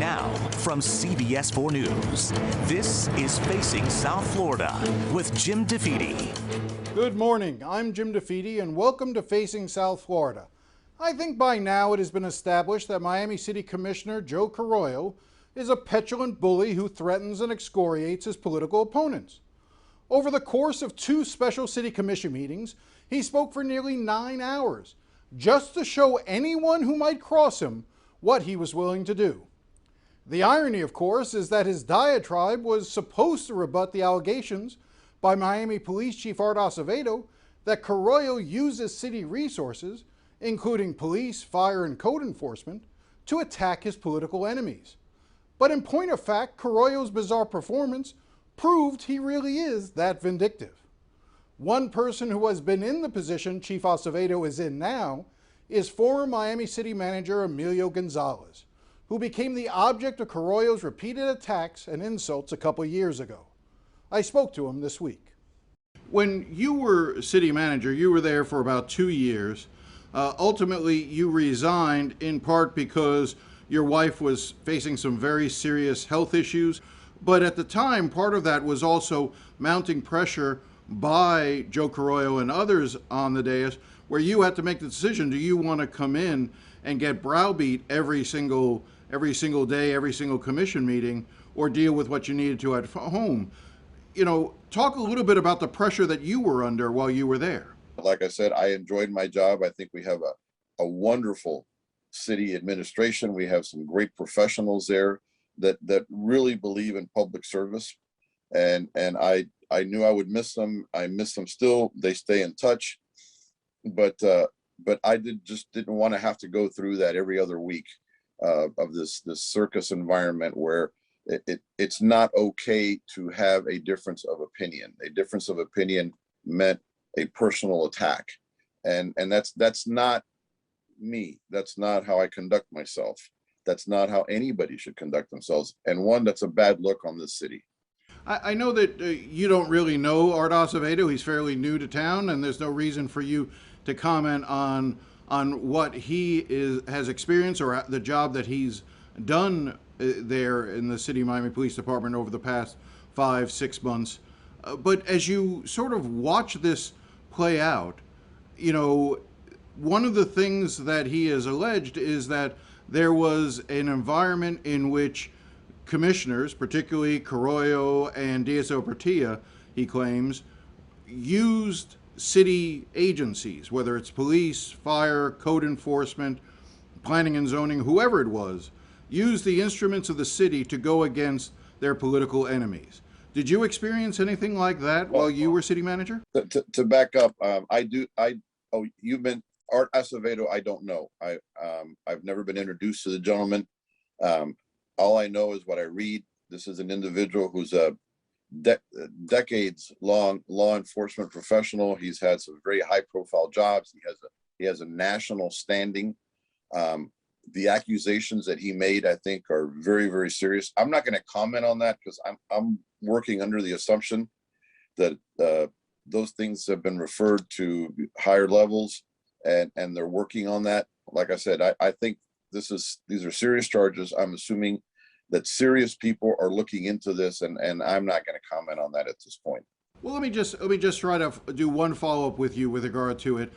Now, from CBS 4 News, this is Facing South Florida with Jim DeFede. Good morning, I'm Jim DeFede and welcome to Facing South Florida. I think by now it has been established that Miami City Commissioner Joe Carollo is a petulant bully who threatens and excoriates his political opponents. Over the course of 2 special city commission meetings, he spoke for nearly 9 hours, just to show anyone who might cross him what he was willing to do. The irony, of course, is that his diatribe was supposed to rebut the allegations by Miami Police Chief Art Acevedo that Carollo uses city resources, including police, fire, and code enforcement, to attack his political enemies. But in point of fact, Carollo's bizarre performance proved he really is that vindictive. One person who has been in the position Chief Acevedo is in now is former Miami City Manager Emilio Gonzalez, who became the object of Carollo's repeated attacks and insults a couple years ago. I spoke to him this week. When you were city manager, you were there for about 2 years. Ultimately, you resigned in part because your wife was facing some very serious health issues. But at the time, part of that was also mounting pressure by Joe Carollo and others on the dais, where you had to make the decision, do you want to come in and get browbeat every single day, every single commission meeting, or deal with what you needed to at home? You know, talk a little bit about the pressure that you were under while you were there. Like I said, I enjoyed my job. I think we have a wonderful city administration. We have some great professionals there that really believe in public service. And I knew I would miss them. I miss them still. They stay in touch. But I didn't want to have to go through that every other week. Of this circus environment where it's not okay to have a difference of opinion. A difference of opinion meant a personal attack, and that's not me. That's not how I conduct myself. That's not how anybody should conduct themselves, and that's a bad look on this city. I know that you don't really know Art Acevedo. He's fairly new to town, and there's no reason for you to comment on what he has experienced or the job that he's done there in the City of Miami Police Department over the past 5-6 months. But as you sort of watch this play out, you know, one of the things that he has alleged is that there was an environment in which commissioners, particularly Carollo and Diaz-Portilla, he claims, used city agencies, whether it's police, fire, code enforcement, planning and zoning, whoever it was, used the instruments of the city to go against their political enemies. Did you experience anything like that while you were city manager? To back up, you've been Art Acevedo. I don't know. I've never been introduced to the gentleman. All I know is what I read. This is an individual who's a decades long law enforcement professional. He's had some very high profile jobs. He has a national standing. The accusations that he made, I think, are very, very serious. I'm not going to comment on that because I'm working under the assumption that those things have been referred to higher levels and they're working on that. Like I said, I think these are serious charges. I'm assuming that serious people are looking into this, and I'm not going to comment on that at this point. Well, let me just try to do one follow-up with you with regard to it.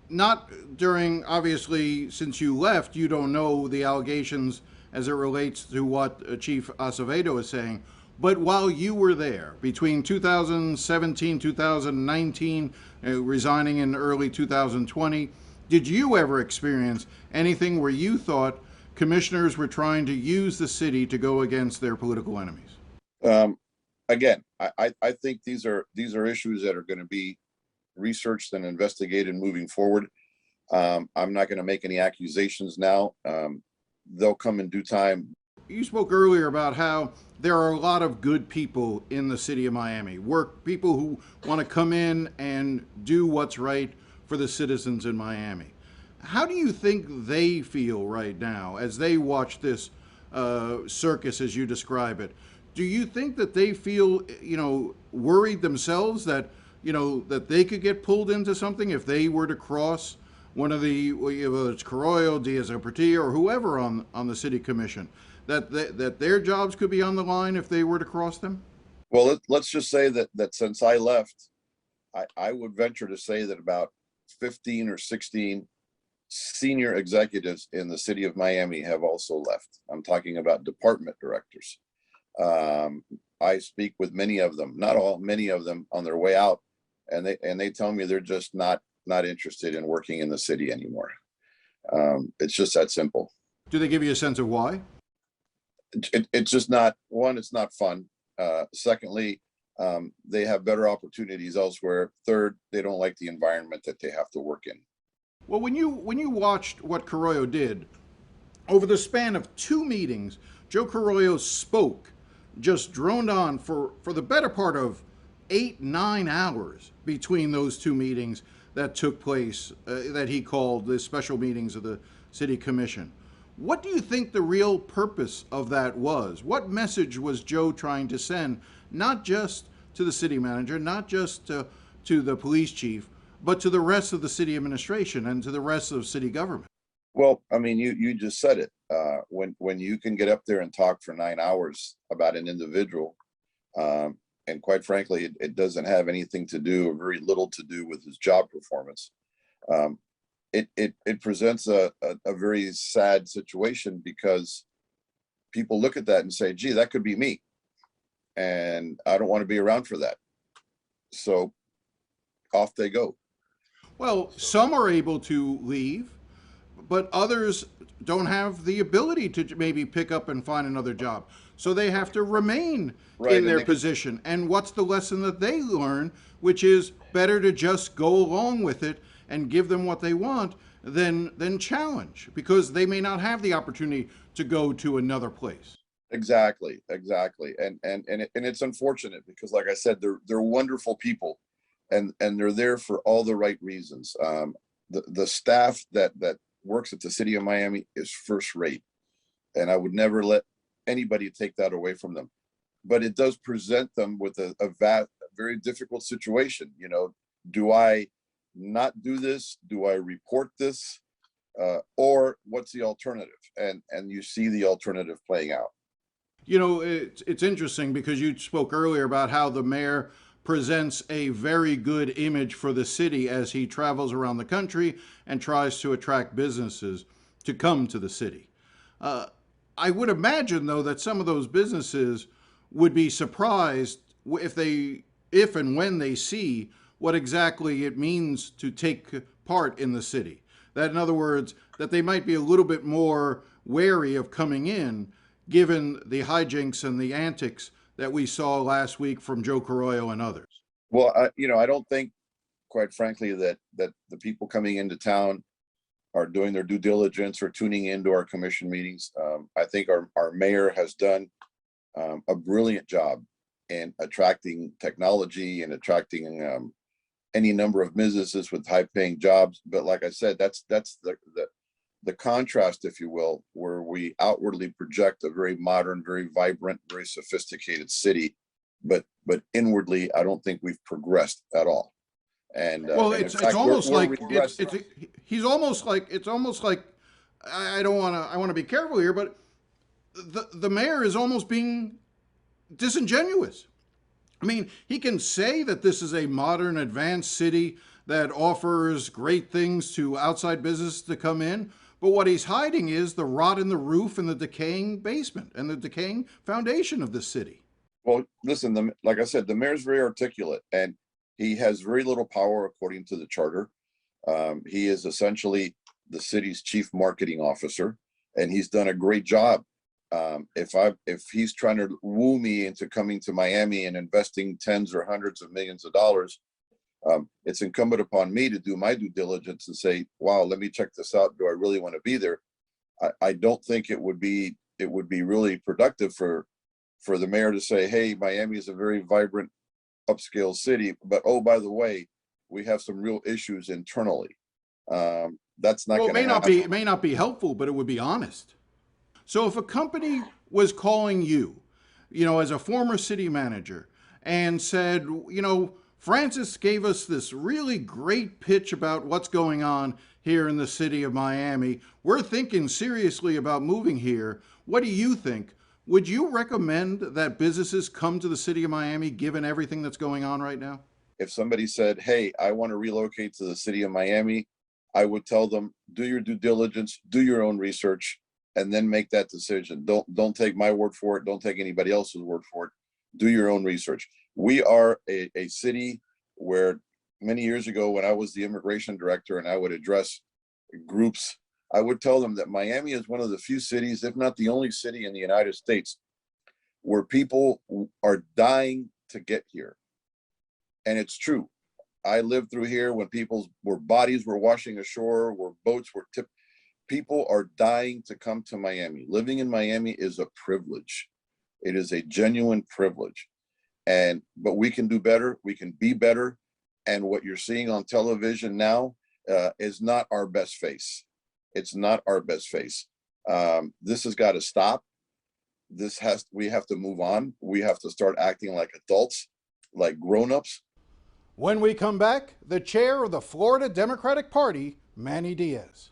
Not during, obviously, since you left, you don't know the allegations as it relates to what Chief Acevedo is saying. But while you were there, between 2017, 2019, resigning in early 2020, did you ever experience anything where you thought commissioners were trying to use the city to go against their political enemies? Again, I think these are issues that are going to be researched and investigated moving forward. I'm not going to make any accusations now. They'll come in due time. You spoke earlier about how there are a lot of good people in the city of Miami, people who want to come in and do what's right for the citizens in Miami. How do you think they feel right now as they watch this circus, as you describe it? Do you think that they feel, worried themselves that, that they could get pulled into something if they were to cross one of the, whether it's Carollo, Diaz-Portilla, or whoever on the city commission? that their jobs could be on the line if they were to cross them? Well, let's just say that since I left, I would venture to say that about 15 or 16 senior executives in the city of Miami have also left. I'm talking about department directors. I speak with many of them, not all, many of them on their way out, and they tell me they're just not interested in working in the city anymore. It's just that simple. Do they give you a sense of why? It's just not, one, it's not fun. Secondly, they have better opportunities elsewhere. Third, they don't like the environment that they have to work in. Well, when you watched what Carollo did, over the span of 2 meetings, Joe Carollo spoke, just droned on for the better part of 8-9 hours between those 2 meetings that took place, that he called the special meetings of the city commission. What do you think the real purpose of that was? What message was Joe trying to send, not just to the city manager, not just to the police chief, but to the rest of the city administration and to the rest of city government? Well, I mean, you just said it. When you can get up there and talk for 9 hours about an individual, and quite frankly, it doesn't have anything to do, or very little to do, with his job performance. It presents a very sad situation, because people look at that and say, gee, that could be me. And I don't want to be around for that. So off they go. Well, some are able to leave, but others don't have the ability to maybe pick up and find another job. So they have to remain in their position. And what's the lesson that they learn, which is better to just go along with it and give them what they want than challenge, because they may not have the opportunity to go to another place. Exactly. And it's unfortunate, because like I said, they're wonderful people, and they're there for all the right reasons. The staff that works at the city of Miami is first rate, and I would never let anybody take that away from them. But it does present them with a very difficult situation. You know, do I not do this? Do I report this? Or what's the alternative? And you see the alternative playing out. You know, it's interesting, because you spoke earlier about how the mayor presents a very good image for the city as he travels around the country and tries to attract businesses to come to the city. I would imagine, though, that some of those businesses would be surprised if and when they see what exactly it means to take part in the city. That, in other words, that they might be a little bit more wary of coming in, given the hijinks and the antics that we saw last week from Joe Carollo and others. Well, I don't think, quite frankly, that the people coming into town are doing their due diligence or tuning into our commission meetings. I think our mayor has done a brilliant job in attracting technology and attracting any number of businesses with high-paying jobs. But like I said, that's the contrast, if you will, where we outwardly project a very modern, very vibrant, very sophisticated city, but inwardly, I don't think we've progressed at all. And well, and it's fact, almost we're like regressing. it's almost like I want to be careful here, but the mayor is almost being disingenuous. I mean, he can say that this is a modern, advanced city that offers great things to outside business to come in, but what he's hiding is the rot in the roof and the decaying basement and the decaying foundation of the city. Well, listen, like I said, the mayor's very articulate, and he has very little power according to the charter. He is essentially the city's chief marketing officer, and he's done a great job. If he's trying to woo me into coming to Miami and investing tens or hundreds of millions of dollars, it's incumbent upon me to do my due diligence and say, wow, let me check this out. Do I really want to be there? I don't think it would be really productive for the mayor to say, hey, Miami is a very vibrant, upscale city, but oh, by the way, we have some real issues internally. That's not going to happen. It may not be helpful, but it would be honest. So if a company was calling you, as a former city manager, and said, Francis gave us this really great pitch about what's going on here in the city of Miami. We're thinking seriously about moving here. What do you think? Would you recommend that businesses come to the city of Miami given everything that's going on right now? If somebody said, hey, I want to relocate to the city of Miami, I would tell them, do your due diligence, do your own research, and then make that decision. Don't take my word for it. Don't take anybody else's word for it. Do your own research. We are a city where many years ago, when I was the immigration director and I would address groups, I would tell them that Miami is one of the few cities, if not the only city in the United States, where people are dying to get here. And it's true. I lived through here when where bodies were washing ashore, where boats were tipped. People are dying to come to Miami. Living in Miami is a privilege. It is a genuine privilege. But we can do better. We can be better. And what you're seeing on television now is not our best face. It's not our best face. This has got to stop. We have to move on. We have to start acting like adults, like grown-ups. When we come back, the chair of the Florida Democratic Party, Manny Diaz.